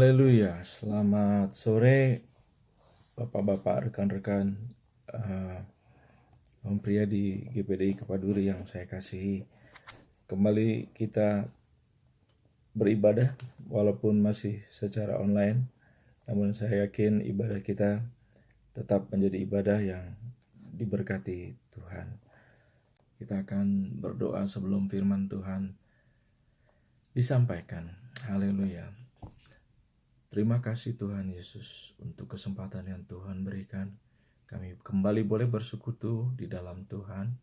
Haleluya, selamat sore Bapak-bapak, rekan-rekan kaum pria di GPDI Kepaduri yang saya kasihi. Kembali kita beribadah walaupun masih secara online, namun saya yakin ibadah kita tetap menjadi ibadah yang diberkati Tuhan. Kita akan berdoa sebelum firman Tuhan disampaikan. Haleluya. Terima kasih Tuhan Yesus untuk kesempatan yang Tuhan berikan. Kami kembali boleh bersekutu di dalam Tuhan.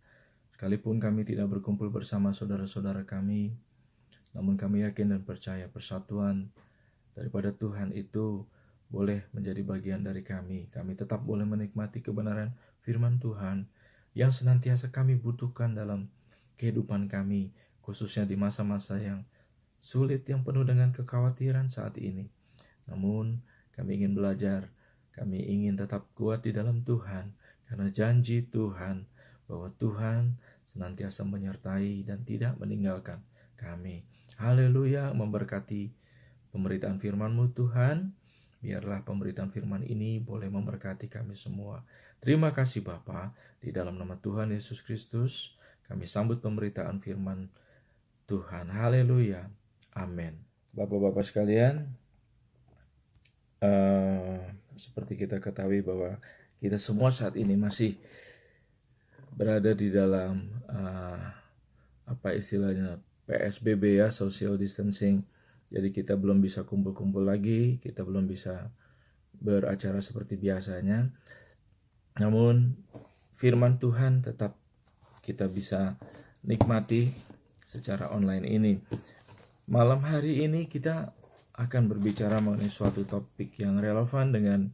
Sekalipun kami tidak berkumpul bersama saudara-saudara kami, namun kami yakin dan percaya persatuan daripada Tuhan itu boleh menjadi bagian dari kami. Kami tetap boleh menikmati kebenaran firman Tuhan yang senantiasa kami butuhkan dalam kehidupan kami, khususnya di masa-masa yang sulit yang penuh dengan kekhawatiran saat ini. Namun kami ingin belajar, kami ingin tetap kuat di dalam Tuhan, karena janji Tuhan bahwa Tuhan senantiasa menyertai dan tidak meninggalkan kami. Haleluya, memberkati pemberitaan firman-Mu Tuhan. Biarlah pemberitaan firman ini boleh memberkati kami semua. Terima kasih Bapa, di dalam nama Tuhan Yesus Kristus kami sambut pemberitaan firman Tuhan. Haleluya, amin. Bapak-bapak sekalian, seperti kita ketahui bahwa kita semua saat ini masih berada di dalam apa istilahnya PSBB ya, social distancing. Jadi kita belum bisa kumpul-kumpul lagi, kita belum bisa beracara seperti biasanya. Namun firman Tuhan tetap kita bisa nikmati secara online ini. Malam hari ini kita akan berbicara mengenai suatu topik yang relevan dengan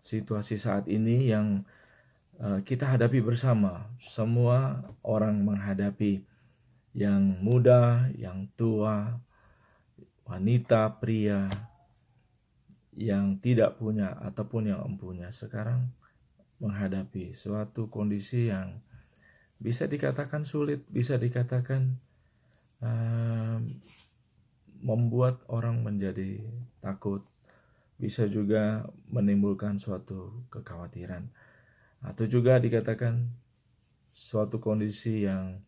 situasi saat ini yang kita hadapi bersama. Semua orang menghadapi, yang muda, yang tua, wanita, pria, yang tidak punya ataupun yang empunya, sekarang menghadapi suatu kondisi yang bisa dikatakan sulit, bisa dikatakan membuat orang menjadi takut, bisa juga menimbulkan suatu kekhawatiran, atau juga dikatakan suatu kondisi yang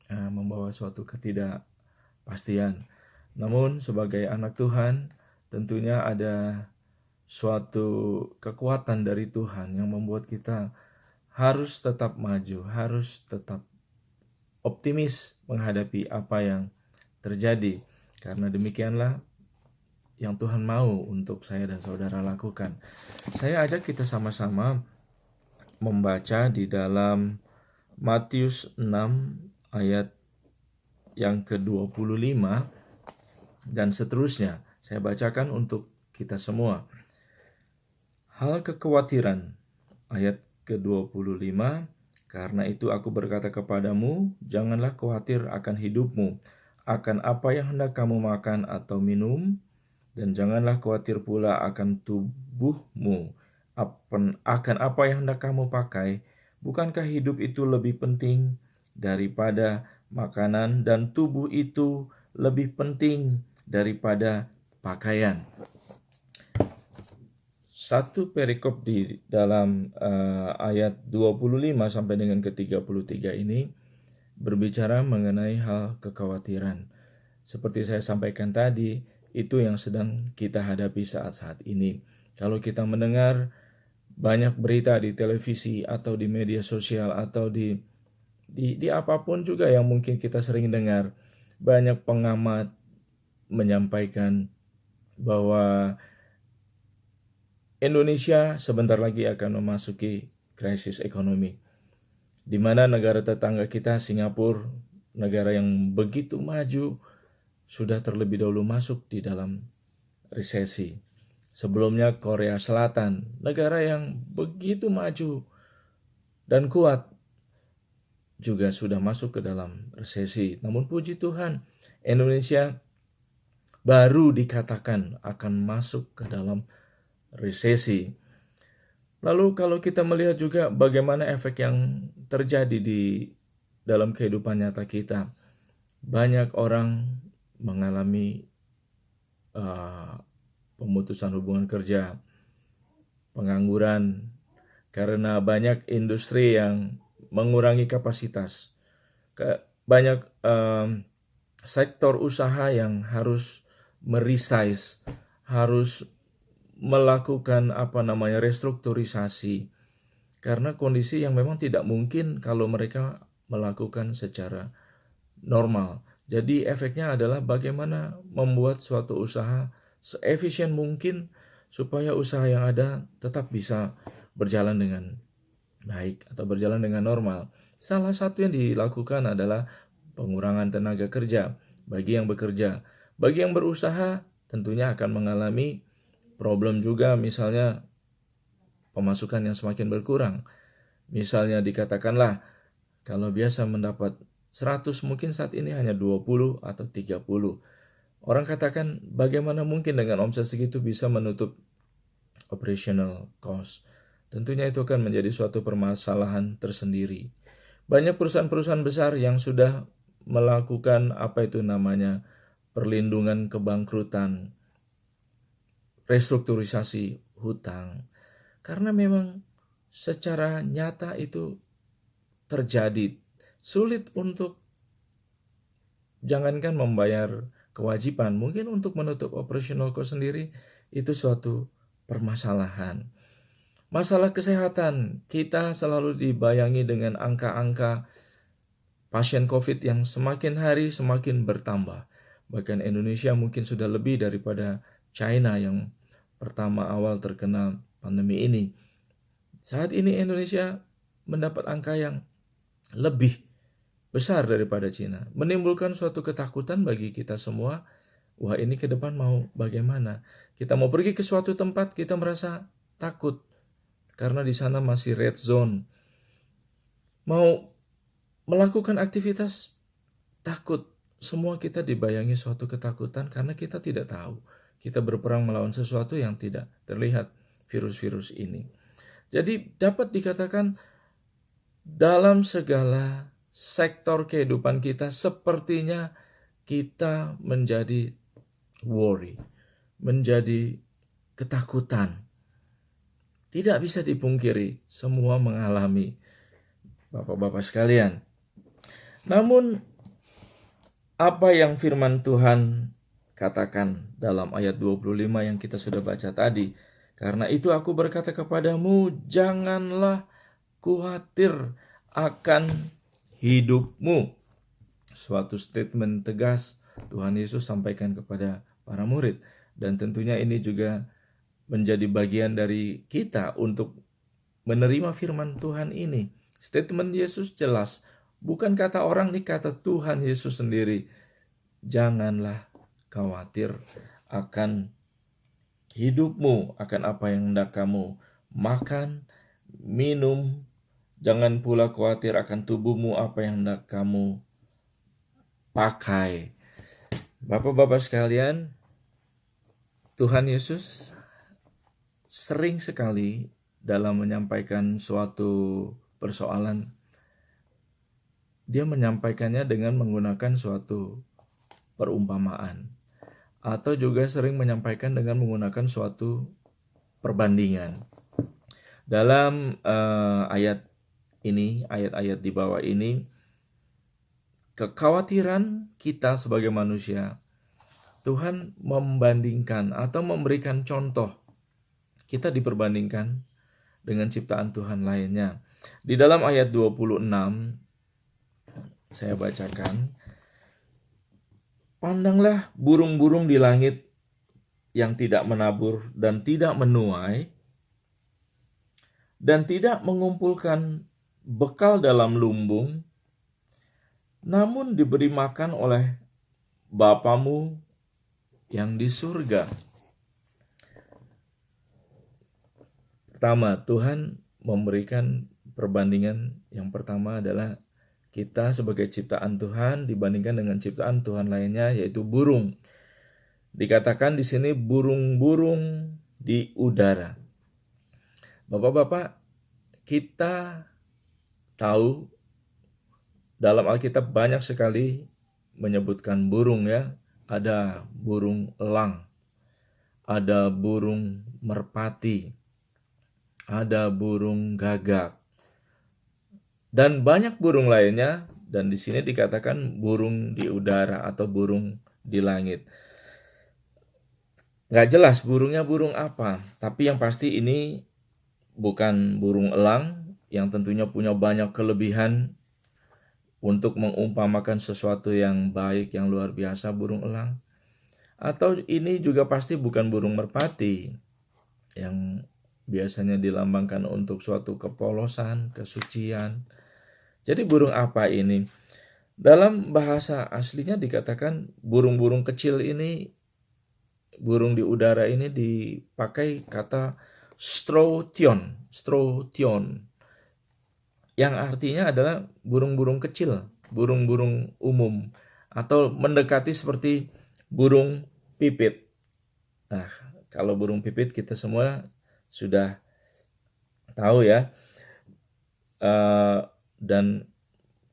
membawa suatu ketidakpastian. Namun sebagai anak Tuhan, tentunya ada suatu kekuatan dari Tuhan yang membuat kita harus tetap maju, harus tetap optimis menghadapi apa yang terjadi. Karena demikianlah yang Tuhan mau untuk saya dan saudara lakukan. Saya ajak kita sama-sama membaca di dalam Matius 6 ayat yang ke-25 dan seterusnya. Saya bacakan untuk kita semua. Hal kekhawatiran ayat ke-25, karena itu aku berkata kepadamu, janganlah khawatir akan hidupmu, akan apa yang hendak kamu makan atau minum, dan janganlah khawatir pula akan tubuhmu, akan apa yang hendak kamu pakai. Bukankah hidup itu lebih penting daripada makanan, dan tubuh itu lebih penting daripada pakaian? Satu perikop di dalam ayat 25 sampai dengan ke-33 ini berbicara mengenai hal kekhawatiran. Seperti saya sampaikan tadi, itu yang sedang kita hadapi saat-saat ini. Kalau kita mendengar banyak berita di televisi atau di media sosial atau di apapun juga yang mungkin kita sering dengar, banyak pengamat menyampaikan bahwa Indonesia sebentar lagi akan memasuki krisis ekonomi, di mana negara tetangga kita, Singapura, negara yang begitu maju, sudah terlebih dahulu masuk di dalam resesi. Sebelumnya Korea Selatan, negara yang begitu maju dan kuat, juga sudah masuk ke dalam resesi. Namun puji Tuhan, Indonesia baru dikatakan akan masuk ke dalam resesi. Lalu kalau kita melihat juga bagaimana efek yang terjadi di dalam kehidupan nyata kita, banyak orang mengalami pemutusan hubungan kerja, pengangguran, karena banyak industri yang mengurangi kapasitas. Banyak sektor usaha yang harus meresize, harus melakukan restrukturisasi, karena kondisi yang memang tidak mungkin kalau mereka melakukan secara normal. Jadi efeknya adalah bagaimana membuat suatu usaha seefisien mungkin supaya usaha yang ada tetap bisa berjalan dengan baik atau berjalan dengan normal. Salah satu yang dilakukan adalah pengurangan tenaga kerja bagi yang bekerja. Bagi yang berusaha tentunya akan mengalami problem juga, misalnya pemasukan yang semakin berkurang. Misalnya dikatakanlah kalau biasa mendapat 100, mungkin saat ini hanya 20 atau 30. Orang katakan bagaimana mungkin dengan omset segitu bisa menutup operational cost. Tentunya itu akan menjadi suatu permasalahan tersendiri. Banyak perusahaan-perusahaan besar yang sudah melakukan perlindungan kebangkrutan, restrukturisasi hutang. Karena memang secara nyata itu terjadi. Sulit untuk jangankan membayar kewajiban, mungkin untuk menutup operational cost sendiri itu suatu permasalahan. Masalah kesehatan, kita selalu dibayangi dengan angka-angka pasien COVID yang semakin hari semakin bertambah. Bahkan Indonesia mungkin sudah lebih daripada China yang pertama awal terkena pandemi ini. Saat ini Indonesia mendapat angka yang lebih besar daripada China, menimbulkan suatu ketakutan bagi kita semua. Wah, ini ke depan mau bagaimana? Kita mau pergi ke suatu tempat, kita merasa takut karena di sana masih red zone. Mau melakukan aktivitas takut. Semua kita dibayangi suatu ketakutan karena kita tidak tahu. Kita berperang melawan sesuatu yang tidak terlihat, virus-virus ini. Jadi dapat dikatakan dalam segala sektor kehidupan kita sepertinya kita menjadi worry, menjadi ketakutan. Tidak bisa dipungkiri, semua mengalami, Bapak-bapak sekalian. Namun apa yang firman Tuhan katakan dalam ayat 25 yang kita sudah baca tadi? Karena itu aku berkata kepadamu, janganlah khawatir akan hidupmu. Suatu statement tegas Tuhan Yesus sampaikan kepada para murid. Dan tentunya ini juga menjadi bagian dari kita untuk menerima firman Tuhan ini. Statement Yesus jelas. Bukan kata orang, ini kata Tuhan Yesus sendiri. Janganlah khawatir akan hidupmu, akan apa yang hendak kamu makan, minum. Jangan pula khawatir akan tubuhmu, apa yang hendak kamu pakai. Bapak-bapak sekalian, Tuhan Yesus sering sekali dalam menyampaikan suatu persoalan, dia menyampaikannya dengan menggunakan suatu perumpamaan, atau juga sering menyampaikan dengan menggunakan suatu perbandingan. Dalam ayat ini, ayat-ayat di bawah ini, kekhawatiran kita sebagai manusia, Tuhan membandingkan atau memberikan contoh. Kita diperbandingkan dengan ciptaan Tuhan lainnya. Di dalam ayat 26, saya bacakan. Pandanglah burung-burung di langit yang tidak menabur dan tidak menuai dan tidak mengumpulkan bekal dalam lumbung, namun diberi makan oleh Bapamu yang di surga. Pertama, Tuhan memberikan perbandingan. Yang pertama adalah kita sebagai ciptaan Tuhan dibandingkan dengan ciptaan Tuhan lainnya, yaitu burung. Dikatakan di sini burung-burung di udara. Bapak-bapak, kita tahu dalam Alkitab banyak sekali menyebutkan burung ya. Ada burung elang, ada burung merpati, ada burung gagak, dan banyak burung lainnya. Dan di sini dikatakan burung di udara atau burung di langit. Nggak jelas burungnya burung apa, tapi yang pasti ini bukan burung elang yang tentunya punya banyak kelebihan untuk mengumpamakan sesuatu yang baik, yang luar biasa, burung elang. Atau ini juga pasti bukan burung merpati yang biasanya dilambangkan untuk suatu kepolosan, kesucian. Jadi burung apa ini? Dalam bahasa aslinya dikatakan burung-burung kecil ini, burung di udara ini dipakai kata stroution, yang artinya adalah burung-burung kecil, burung-burung umum, atau mendekati seperti burung pipit. Nah, kalau burung pipit kita semua sudah tahu ya, dan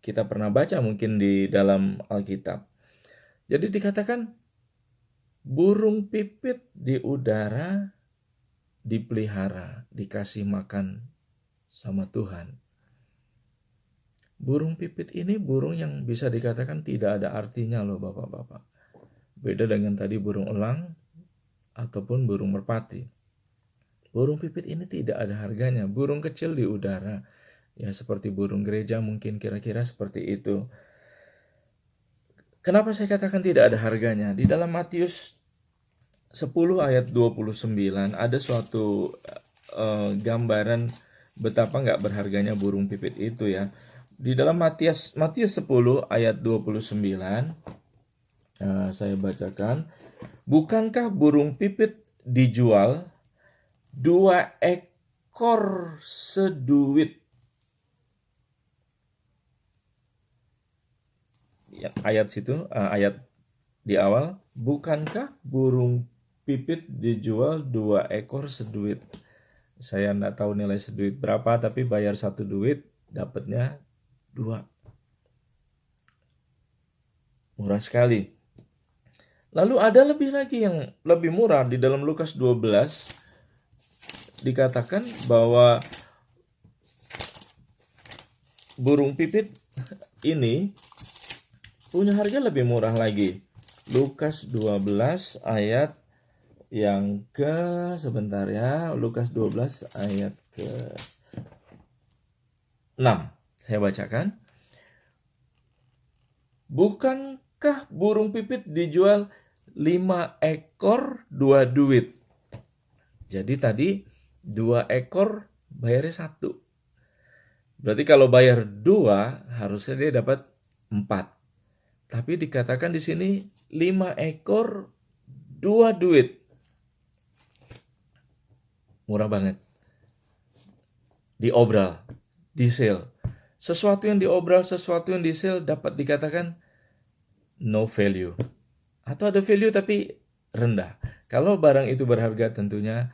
kita pernah baca mungkin di dalam Alkitab. Jadi dikatakan burung pipit di udara dipelihara, dikasih makan sama Tuhan. Burung pipit ini burung yang bisa dikatakan tidak ada artinya loh Bapak-bapak. Beda dengan tadi burung elang ataupun burung merpati. Burung pipit ini tidak ada harganya. Burung kecil di udara. Ya seperti burung gereja mungkin kira-kira seperti itu. Kenapa saya katakan tidak ada harganya? Di dalam Matius 10 ayat 29 ada suatu gambaran betapa nggak berharganya burung pipit itu ya. Di dalam Matius 10 ayat 29 saya bacakan. Bukankah burung pipit dijual 2 ekor seduit? Ya, ayat situ, ayat di awal, bukankah burung pipit dijual 2 ekor seduit? Saya nggak tahu nilai seduit berapa, tapi bayar 1 duit, dapatnya 2. Murah sekali. Lalu ada lebih lagi yang lebih murah. Di dalam Lukas 12 dikatakan bahwa burung pipit ini punya harga lebih murah lagi. Lukas 12 ayat yang sebentar ya, Lukas 12 ayat ke 6. Saya bacakan. Bukankah burung pipit dijual 5 ekor 2 duit? Jadi tadi 2 ekor bayarnya 1. Berarti kalau bayar 2 harusnya dia dapat 4. Tapi dikatakan di sini 5 ekor 2 duit. Murah banget. Diobral, di sale. Sesuatu yang diobral, sesuatu yang di sale dapat dikatakan no value. Atau ada value tapi rendah. Kalau barang itu berharga tentunya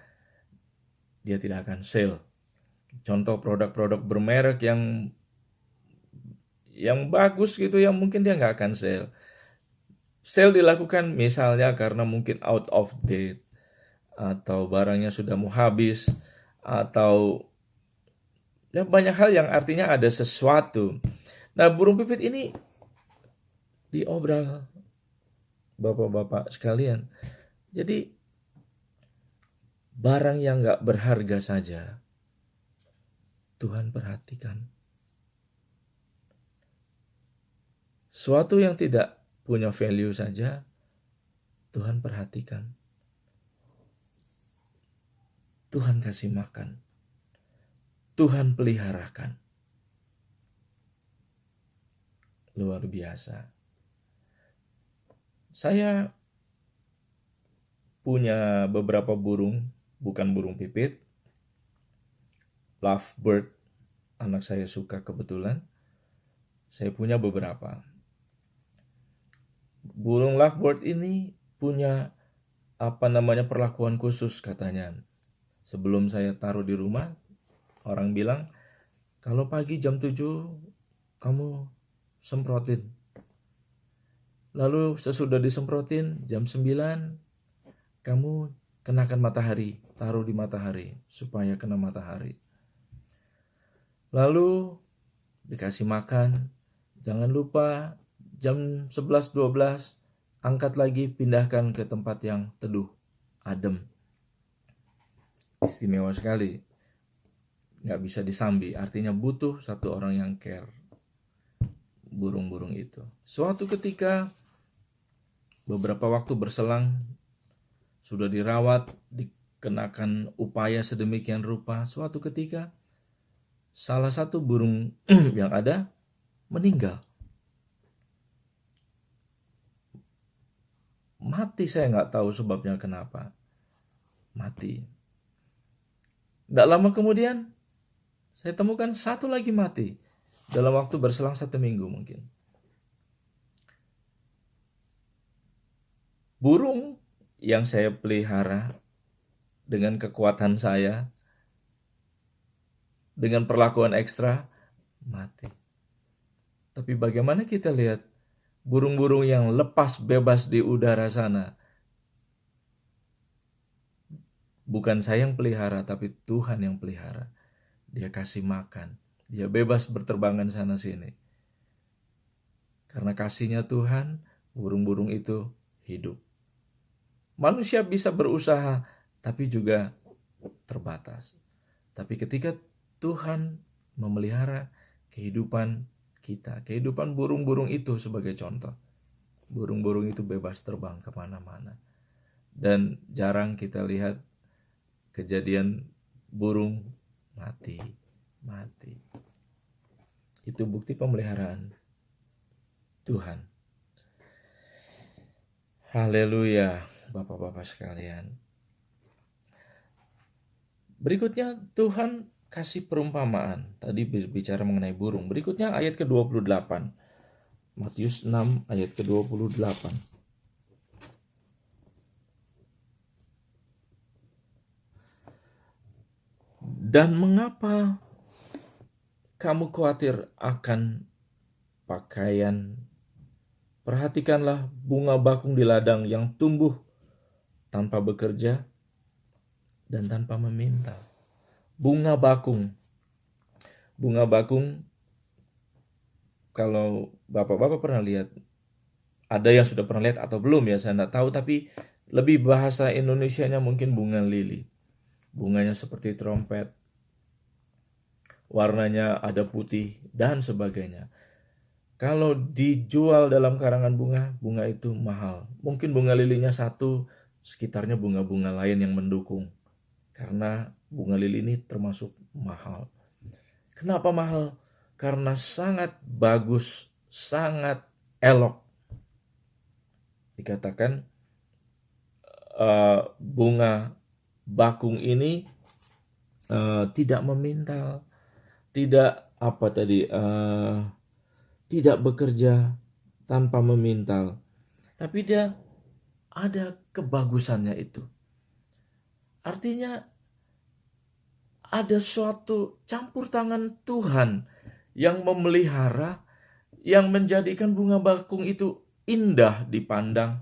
dia tidak akan sale. Contoh produk-produk bermerek yang bagus gitu, yang mungkin dia nggak akan sale. Sale dilakukan misalnya karena mungkin out of date, atau barangnya sudah mau habis, atau ya banyak hal yang artinya ada sesuatu. Nah, burung pipit ini diobral, bapak-bapak sekalian. Jadi barang yang nggak berharga saja Tuhan perhatikan. Suatu yang tidak punya value saja Tuhan perhatikan. Tuhan kasih makan. Tuhan peliharakan. Luar biasa. Saya punya beberapa burung, bukan burung pipit, lovebird, anak saya suka kebetulan. Saya punya beberapa. Burung lovebird ini punya perlakuan khusus katanya. Sebelum saya taruh di rumah, orang bilang, kalau pagi jam 7 kamu semprotin. Lalu sesudah disemprotin jam 9 kamu kenakan matahari, taruh di matahari supaya kena matahari. Lalu dikasih makan, jangan lupa jam 11-12 angkat lagi, pindahkan ke tempat yang teduh, adem. Istimewa sekali. Nggak bisa disambi, artinya butuh satu orang yang care burung-burung itu. Suatu ketika, beberapa waktu berselang, sudah dirawat, dikenakan upaya sedemikian rupa. Suatu ketika, salah satu burung yang ada meninggal. Mati, saya nggak tahu sebabnya kenapa. Mati. Nggak lama kemudian, saya temukan satu lagi mati. Dalam waktu berselang 1 minggu mungkin. Burung yang saya pelihara dengan kekuatan saya, dengan perlakuan ekstra, mati. Tapi bagaimana kita lihat burung-burung yang lepas bebas di udara sana? Bukan saya yang pelihara, tapi Tuhan yang pelihara. Dia kasih makan. Dia bebas berterbangan sana sini. Karena kasihnya Tuhan, burung-burung itu hidup. Manusia bisa berusaha, tapi juga terbatas. Tapi ketika Tuhan memelihara kehidupan kita, kehidupan burung-burung itu sebagai contoh. Burung-burung itu bebas terbang kemana-mana. Dan jarang kita lihat kejadian burung mati. Itu bukti pemeliharaan Tuhan. Haleluya, Bapak-bapak sekalian. Berikutnya Tuhan kasih perumpamaan. Tadi bicara mengenai burung. Berikutnya ayat ke-28. Matius 6 ayat ke-28. Dan mengapa kamu khawatir akan pakaian? Perhatikanlah bunga bakung di ladang yang tumbuh tanpa bekerja dan tanpa meminta. Bunga bakung. Bunga bakung, kalau bapak-bapak pernah lihat, ada yang sudah pernah lihat atau belum ya, saya tidak tahu, tapi lebih bahasa Indonesianya mungkin bunga lili. Bunganya seperti trompet, warnanya ada putih, dan sebagainya. Kalau dijual dalam karangan bunga, bunga itu mahal. Mungkin bunga lilinya satu, sekitarnya bunga-bunga lain yang mendukung. Karena bunga lili ini termasuk mahal. Kenapa mahal? Karena sangat bagus, sangat elok. Dikatakan bunga bakung ini tidak memintal, tidak tidak bekerja tanpa memintal, tapi dia ada kebagusannya itu. Artinya ada suatu campur tangan Tuhan yang memelihara, yang menjadikan bunga bakung itu indah dipandang,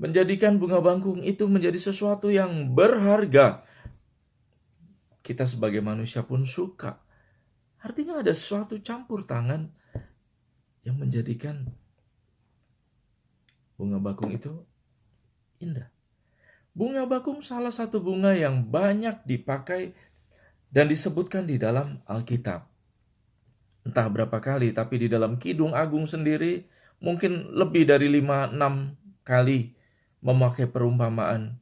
menjadikan bunga bakung itu menjadi sesuatu yang berharga. Kita sebagai manusia pun suka. Artinya ada suatu campur tangan yang menjadikan bunga bakung itu indah. Bunga bakung salah satu bunga yang banyak dipakai dan disebutkan di dalam Alkitab. Entah berapa kali, tapi di dalam Kidung Agung sendiri mungkin lebih dari 5-6 kali memakai perumpamaan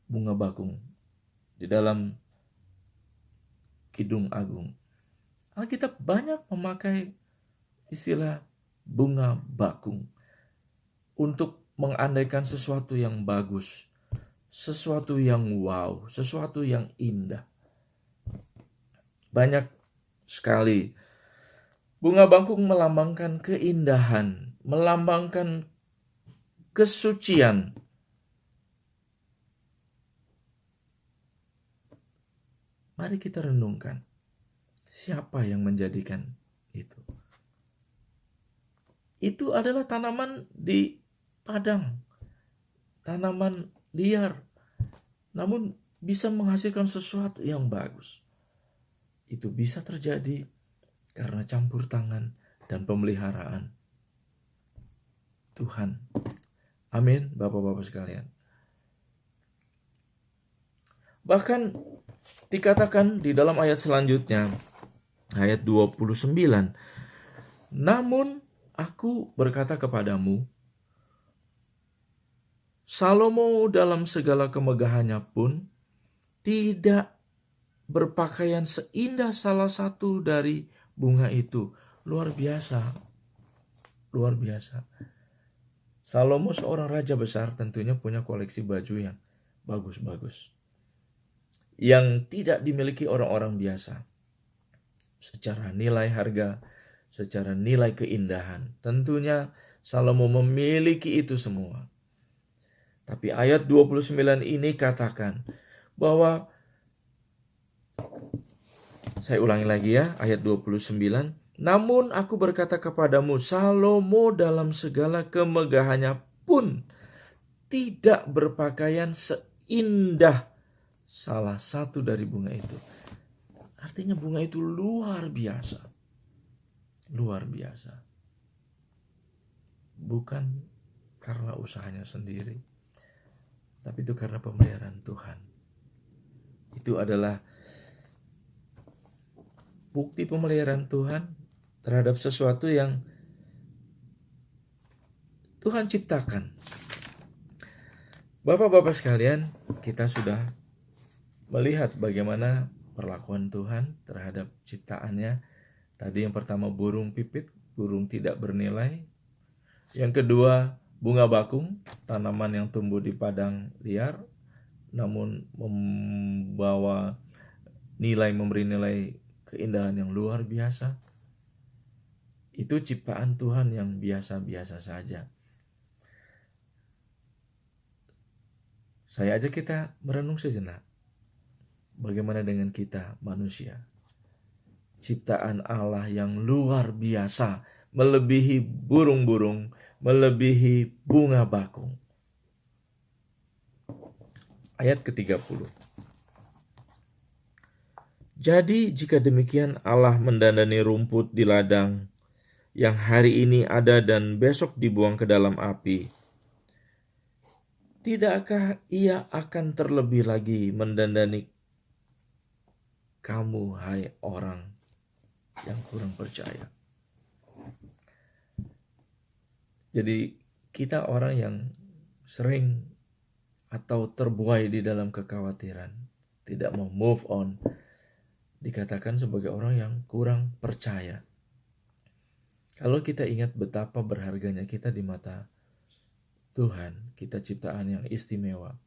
bunga bakung di dalam Kidung Agung. Alkitab banyak memakai istilah bunga bakung untuk mengandaikan sesuatu yang bagus, sesuatu yang wow, sesuatu yang indah. Banyak sekali. Bunga bakung melambangkan keindahan, melambangkan kesucian. Mari kita renungkan, siapa yang menjadikan itu? Itu adalah tanaman di padang, tanaman liar, namun bisa menghasilkan sesuatu yang bagus. Itu bisa terjadi karena campur tangan dan pemeliharaan Tuhan. Amin, Bapak-bapak sekalian. Bahkan dikatakan di dalam ayat selanjutnya, ayat 29, namun aku berkata kepadamu, Salomo dalam segala kemegahannya pun tidak berpakaian seindah salah satu dari bunga itu. Luar biasa, luar biasa. Salomo seorang raja besar, tentunya punya koleksi baju yang bagus-bagus, yang tidak dimiliki orang-orang biasa. Secara nilai harga, secara nilai keindahan, tentunya Salomo memiliki itu semua. Tapi ayat 29 ini katakan bahwa, saya ulangi lagi ya, ayat 29, namun aku berkata kepadamu, Salomo dalam segala kemegahannya pun tidak berpakaian seindah salah satu dari bunga itu. Artinya bunga itu luar biasa. Luar biasa. Bukan karena usahanya sendiri, tapi itu karena pemeliharaan Tuhan. Itu adalah bukti pemeliharaan Tuhan terhadap sesuatu yang Tuhan ciptakan. Bapak-bapak sekalian, kita sudah melihat bagaimana perlakuan Tuhan terhadap ciptaannya. Tadi yang pertama burung pipit, burung tidak bernilai. Yang kedua bunga bakung, tanaman yang tumbuh di padang liar, namun memberi nilai keindahan yang luar biasa. Itu ciptaan Tuhan yang biasa-biasa saja. Saya ajak kita merenung sejenak. Bagaimana dengan kita manusia? Ciptaan Allah yang luar biasa, melebihi burung-burung, melebihi bunga bakung. Ayat ke-30. Jadi jika demikian Allah mendandani rumput di ladang yang hari ini ada dan besok dibuang ke dalam api, tidakkah Ia akan terlebih lagi mendandani kamu, hai orang yang kurang percaya? Jadi kita orang yang sering atau terbuai di dalam kekhawatiran, tidak mau move on, dikatakan sebagai orang yang kurang percaya. Kalau kita ingat betapa berharganya kita di mata Tuhan, kita ciptaan yang istimewa.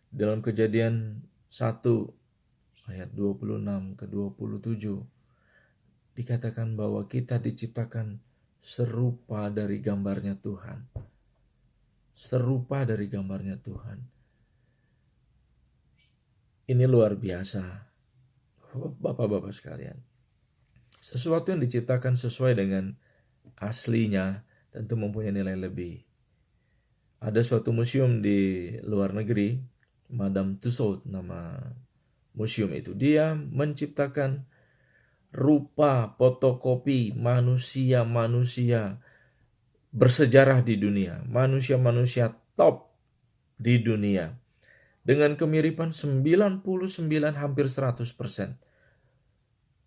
Dalam Kejadian 1 ayat 26 ke 27 dikatakan bahwa kita diciptakan serupa dari gambarnya Tuhan. Serupa dari gambarnya Tuhan. Ini luar biasa, Bapak-bapak sekalian. Sesuatu yang diciptakan sesuai dengan aslinya tentu mempunyai nilai lebih. Ada suatu museum di luar negeri, Madame Tussauds nama museum itu. Dia menciptakan rupa fotokopi manusia-manusia bersejarah di dunia, manusia-manusia top di dunia, dengan kemiripan 99 hampir 100%.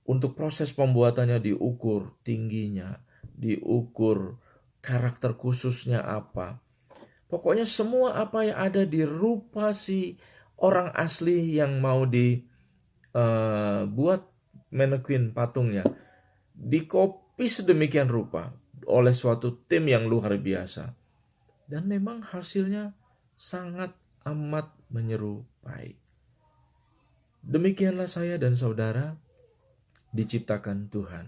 Untuk proses pembuatannya diukur tingginya, diukur karakter khususnya apa. Pokoknya semua apa yang ada di rupa si orang asli yang mau dibuat mannequin patungnya, dikopi sedemikian rupa oleh suatu tim yang luar biasa. Dan memang hasilnya sangat amat menyerupai. Demikianlah saya dan saudara diciptakan Tuhan.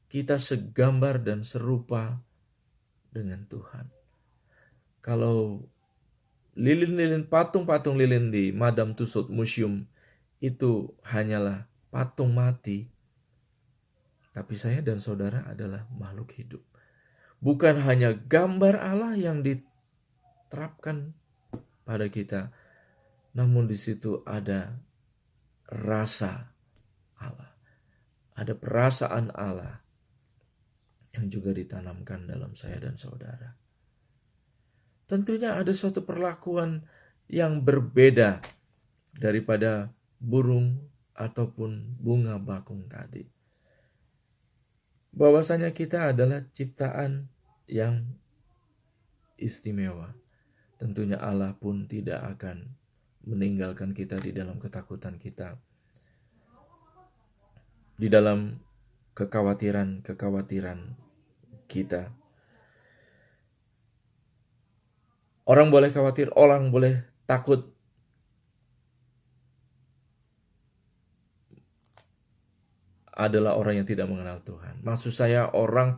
Kita segambar dan serupa dengan Tuhan. Kalau lilin-lilin, patung-patung lilin di Madame Tussauds Museum itu hanyalah patung mati, tapi saya dan saudara adalah makhluk hidup. Bukan hanya gambar Allah yang diterapkan pada kita, namun di situ ada rasa Allah, ada perasaan Allah yang juga ditanamkan dalam saya dan saudara. Tentunya ada suatu perlakuan yang berbeda daripada burung ataupun bunga bakung tadi. Bahwasanya kita adalah ciptaan yang istimewa. Tentunya Allah pun tidak akan meninggalkan kita di dalam ketakutan kita, di dalam kekhawatiran kita. Orang boleh khawatir, orang boleh takut. Adalah orang yang tidak mengenal Tuhan. Maksud saya orang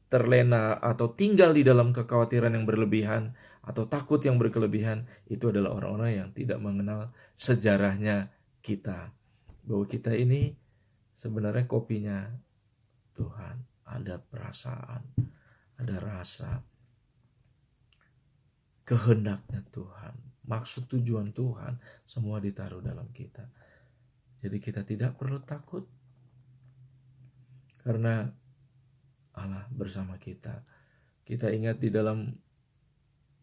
terlena atau tinggal di dalam kekhawatiran yang berlebihan atau takut yang berkelebihan, itu adalah orang-orang yang tidak mengenal sejarahnya kita. Bahwa kita ini sebenarnya kopinya Tuhan. Ada perasaan, ada rasa, kehendaknya Tuhan, maksud tujuan Tuhan, semua ditaruh dalam kita. Jadi kita tidak perlu takut karena Allah bersama kita. Kita ingat di dalam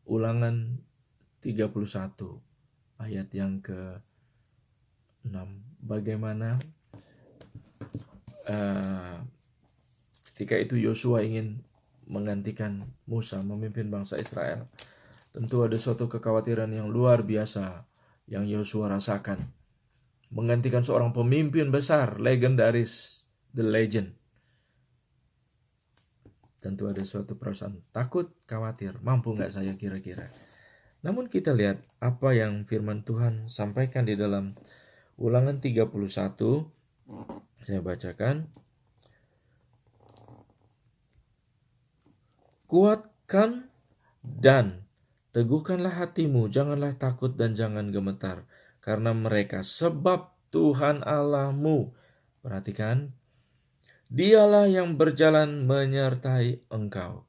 Ulangan 31 ayat yang ke-6, bagaimana ketika itu Yosua ingin menggantikan Musa memimpin bangsa Israel. Tentu ada suatu kekhawatiran yang luar biasa yang Yosua rasakan. Menggantikan seorang pemimpin besar, legendaris, the legend. Tentu ada suatu perasaan takut, khawatir, mampu nggak saya kira-kira. Namun kita lihat apa yang firman Tuhan sampaikan di dalam Ulangan 31. Saya bacakan. Kuatkan dan teguhkanlah hatimu, janganlah takut dan jangan gemetar karena mereka, sebab Tuhan Allahmu, perhatikan, Dialah yang berjalan menyertai engkau.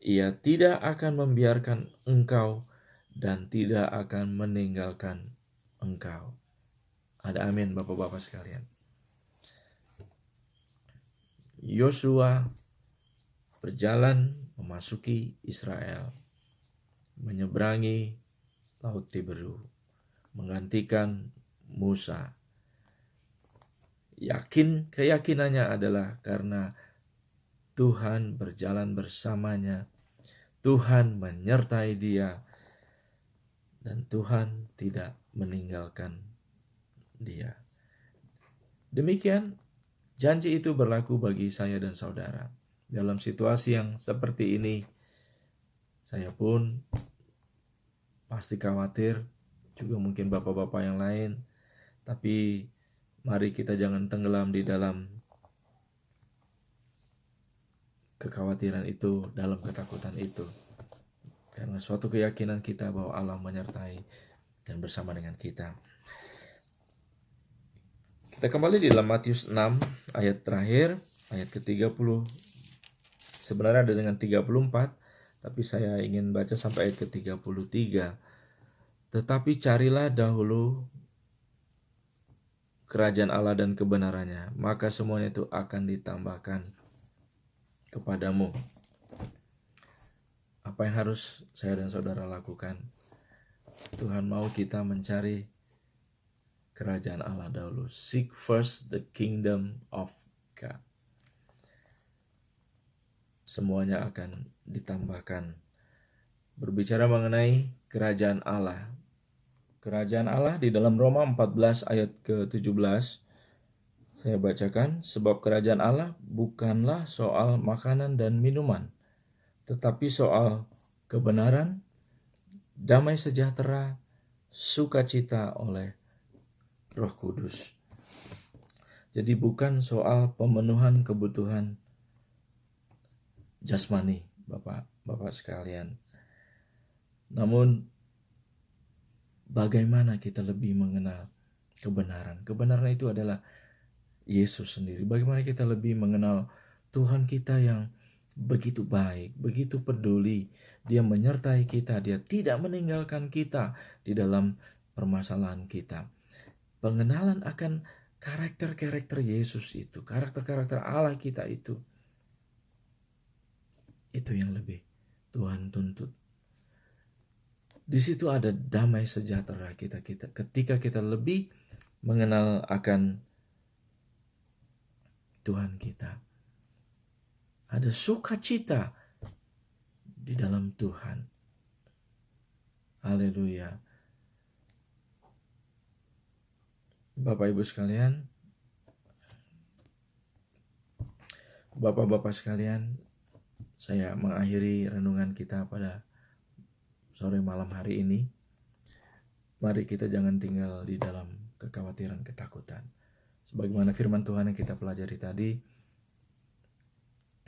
Ia tidak akan membiarkan engkau dan tidak akan meninggalkan engkau. Ada amin Bapak-bapak sekalian. Yosua berjalan memasuki Israel, menyeberangi Laut Tiberu, menggantikan Musa. Keyakinannya adalah karena Tuhan berjalan bersamanya, Tuhan menyertai dia, dan Tuhan tidak meninggalkan dia. Demikian janji itu berlaku bagi saya dan saudara. Dalam situasi yang seperti ini, saya pun pasti khawatir, juga mungkin bapak-bapak yang lain, tapi mari kita jangan tenggelam di dalam kekhawatiran itu, dalam ketakutan itu. Karena suatu keyakinan kita bahwa Allah menyertai dan bersama dengan kita. Kita kembali di dalam Matius 6 ayat terakhir, ayat ke-30. Sebenarnya ada dengan 34, tapi saya ingin baca sampai ayat ke-33. Tetapi carilah dahulu kerajaan Allah dan kebenarannya, maka semuanya itu akan ditambahkan kepadamu. Apa yang harus saya dan saudara lakukan? Tuhan mau kita mencari kerajaan Allah dahulu. Seek first the kingdom of God. Semuanya akan ditambahkan. Berbicara mengenai kerajaan Allah. Kerajaan Allah di dalam Roma 14 ayat ke-17. Saya bacakan, sebab kerajaan Allah bukanlah soal makanan dan minuman, tetapi soal kebenaran, damai sejahtera, sukacita oleh Roh Kudus. Jadi bukan soal pemenuhan kebutuhan jasmani, Bapak sekalian. Namun bagaimana kita lebih mengenal kebenaran? Kebenaran itu adalah Yesus sendiri. Bagaimana kita lebih mengenal Tuhan kita yang begitu baik, begitu peduli. Dia menyertai kita, dia tidak meninggalkan kita di dalam permasalahan kita. Pengenalan akan karakter-karakter Yesus itu, karakter-karakter Allah kita itu yang lebih Tuhan tuntut. Di situ ada damai sejahtera kita ketika kita lebih mengenal akan Tuhan kita. Ada sukacita di dalam Tuhan. Haleluya. Bapak Ibu sekalian, Bapak-bapak sekalian, saya mengakhiri renungan kita pada sore malam hari ini. Mari kita jangan tinggal di dalam kekhawatiran, ketakutan. Sebagaimana firman Tuhan yang kita pelajari tadi,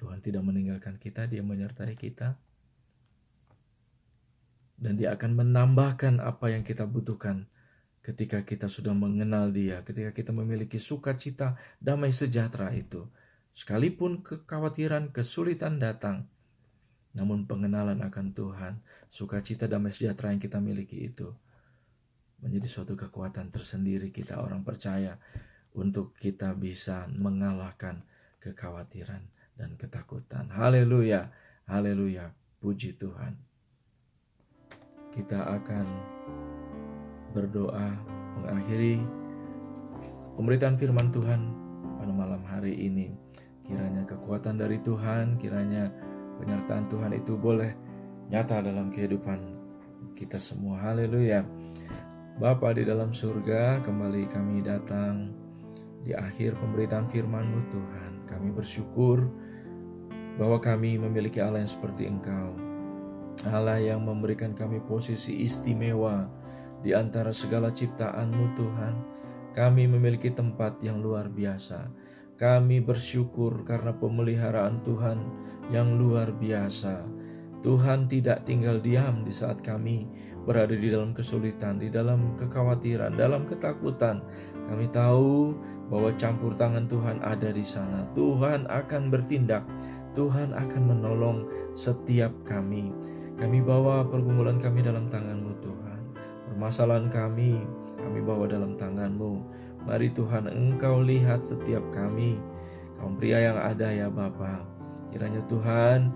Tuhan tidak meninggalkan kita, Dia menyertai kita. Dan Dia akan menambahkan apa yang kita butuhkan ketika kita sudah mengenal Dia, ketika kita memiliki sukacita, damai sejahtera itu. Sekalipun kekhawatiran, kesulitan datang, namun pengenalan akan Tuhan, sukacita, damai sejahtera yang kita miliki itu menjadi suatu kekuatan tersendiri kita orang percaya untuk kita bisa mengalahkan kekhawatiran dan ketakutan. Haleluya, haleluya, puji Tuhan. Kita akan berdoa mengakhiri pemberitaan firman Tuhan pada malam hari ini. Kiranya kekuatan dari Tuhan, kiranya penyertaan Tuhan itu boleh nyata dalam kehidupan kita semua. Haleluya. Bapa di dalam surga, kembali kami datang di akhir pemberitaan firman-Mu Tuhan. Kami bersyukur bahwa kami memiliki Allah yang seperti Engkau. Allah yang memberikan kami posisi istimewa di antara segala ciptaan-Mu Tuhan. Kami memiliki tempat yang luar biasa. Kami bersyukur karena pemeliharaan Tuhan yang luar biasa. Tuhan tidak tinggal diam di saat kami berada di dalam kesulitan, di dalam kekhawatiran, dalam ketakutan. Kami tahu bahwa campur tangan Tuhan ada di sana. Tuhan akan bertindak. Tuhan akan menolong setiap kami. Kami bawa pergumulan kami dalam tangan-Mu Tuhan. Permasalahan kami bawa dalam tangan-Mu. Mari Tuhan, Engkau lihat setiap kami, kaum pria yang ada ya Bapa. Kiranya Tuhan,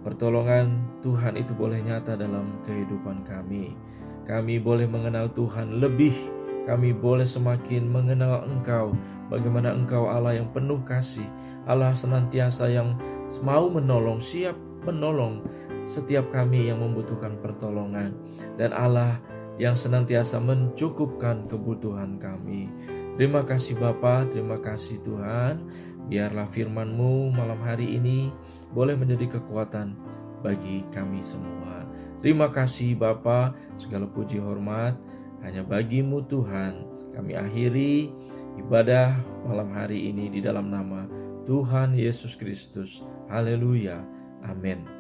pertolongan Tuhan itu boleh nyata dalam kehidupan kami. Kami boleh mengenal Tuhan lebih. Kami boleh semakin mengenal Engkau. Bagaimana Engkau Allah yang penuh kasih. Allah senantiasa yang mau menolong, siap menolong setiap kami yang membutuhkan pertolongan. Dan Allah yang senantiasa mencukupkan kebutuhan kami. Terima kasih Bapa, terima kasih Tuhan. Biarlah firman-Mu malam hari ini boleh menjadi kekuatan bagi kami semua. Terima kasih Bapa, segala puji hormat hanya bagi-Mu Tuhan. Kami akhiri ibadah malam hari ini di dalam nama Tuhan Yesus Kristus. Haleluya. Amin.